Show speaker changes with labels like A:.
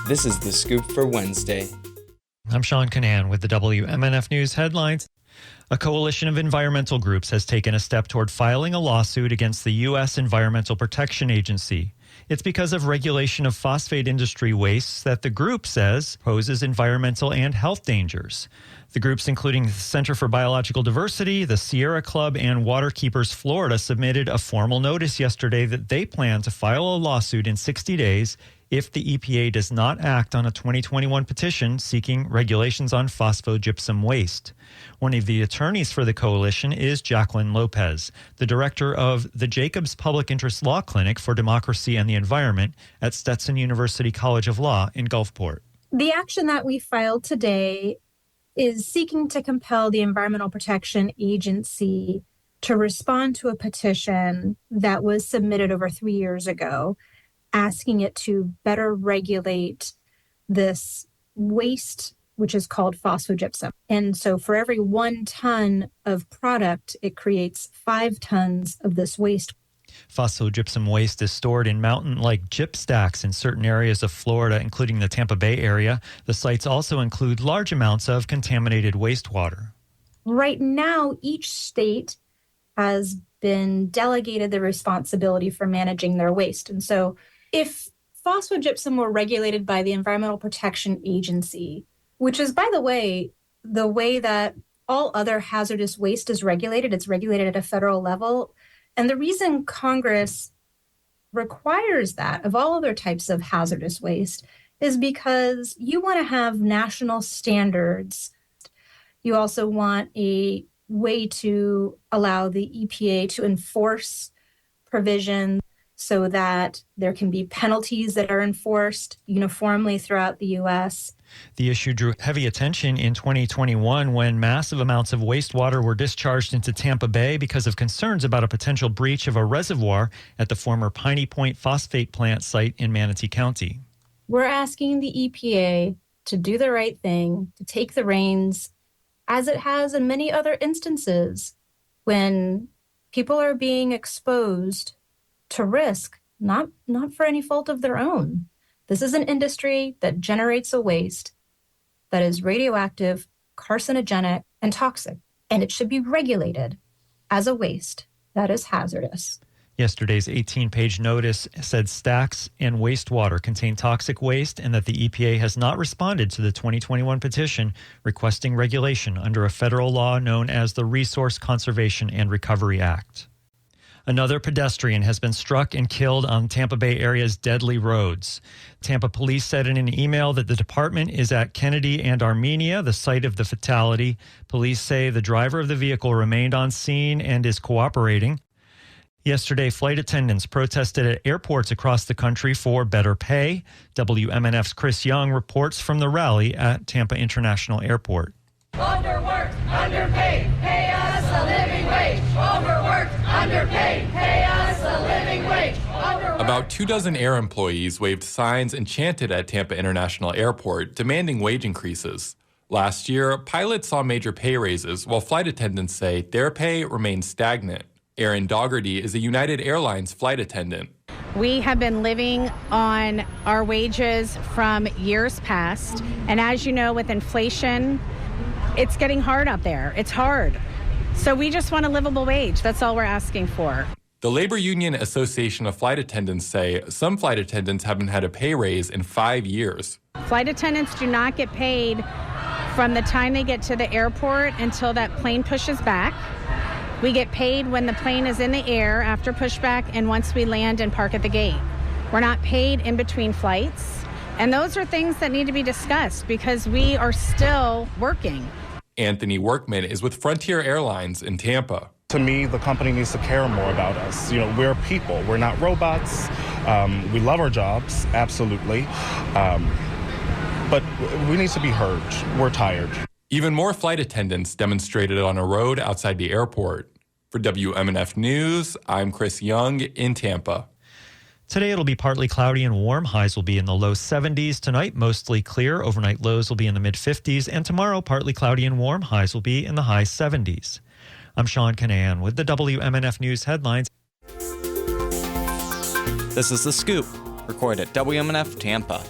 A: This is The Scoop for Wednesday.
B: I'm Sean Canan with the WMNF News headlines. A coalition of environmental groups has taken a step toward filing a lawsuit against the U.S. Environmental Protection Agency. It's because of regulation of phosphate-industry wastes that the group says poses environmental and health dangers. The groups, including the Center for Biological Diversity, the Sierra Club, and Waterkeepers Florida, submitted a formal notice yesterday that they plan to file a lawsuit in 60 days if the EPA does not act on a 2021 petition seeking regulations on phosphogypsum waste. One of the attorneys for the coalition is Jacqueline Lopez, the director of the Jacobs Public Interest Law Clinic for Democracy and the Environment at Stetson University College of Law in Gulfport.
C: The action that we filed today is seeking to compel the Environmental Protection Agency to respond to a petition that was submitted over 3 years ago, asking it to better regulate this waste, which is called phosphogypsum. And so for every 1 ton of product, it creates 5 tons of this waste.
B: Phosphogypsum waste is stored in mountain-like gyp stacks in certain areas of Florida, including the Tampa Bay area. The sites also include large amounts of contaminated wastewater.
C: Right now, each state has been delegated the responsibility for managing their waste. And so if phosphogypsum were regulated by the Environmental Protection Agency, which is, by the way that all other hazardous waste is regulated, it's regulated at a federal level. And the reason Congress requires that of all other types of hazardous waste is because you want to have national standards. You also want a way to allow the EPA to enforce provisions so that there can be penalties that are enforced uniformly throughout the U.S.
B: The issue drew heavy attention in 2021 when massive amounts of wastewater were discharged into Tampa Bay because of concerns about a potential breach of a reservoir at the former Piney Point phosphate plant site in Manatee County.
C: We're asking the EPA to do the right thing, to take the reins, as it has in many other instances when people are being exposed to risk, not for any fault of their own. This is an industry that generates a waste that is radioactive, carcinogenic, and toxic, and it should be regulated as a waste that is hazardous.
B: Yesterday's 18-page notice said stacks and wastewater contain toxic waste and that the EPA has not responded to the 2021 petition requesting regulation under a federal law known as the Resource Conservation and Recovery Act. Another pedestrian has been struck and killed on Tampa Bay area's deadly roads. Tampa police said in an email that the department is at Kennedy and Armenia, the site of the fatality. Police say the driver of the vehicle remained on scene and is cooperating. Yesterday, flight attendants protested at airports across the country for better pay. WMNF's Chris Young reports from the rally at Tampa International Airport.
D: Overworked, underpaid, pay us a living wage. Overworked, underpaid, pay us a living wage.
E: About 24 air employees waved signs and chanted at Tampa International Airport, demanding wage increases. Last year, pilots saw major pay raises, while flight attendants say their pay remains stagnant. Erin Dougherty is a United Airlines flight attendant.
F: We have been living on our wages from years past, and as you know, with inflation, it's getting hard out there. It's hard. So we just want a livable wage. That's all we're asking for.
E: The Labor Union Association of Flight Attendants say some flight attendants haven't had a pay raise in 5 years.
F: Flight attendants do not get paid from the time they get to the airport until that plane pushes back. We get paid when the plane is in the air after pushback and once we land and park at the gate. We're not paid in between flights. And those are things that need to be discussed because we are still working.
E: Anthony Workman is with Frontier Airlines in Tampa.
G: To me, the company needs to care more about us. We're people. We're not robots. We love our jobs, absolutely. But we need to be heard. We're tired.
E: Even more flight attendants demonstrated on a road outside the airport. For WMNF News, I'm Chris Young in Tampa.
B: Today it'll be partly cloudy and warm. Highs will be in the low 70s. Tonight, mostly clear. Overnight lows will be in the mid-50s. And tomorrow, partly cloudy and warm. Highs will be in the high 70s. I'm Sean Canan with the WMNF News headlines.
A: This is The Scoop, recorded at WMNF Tampa.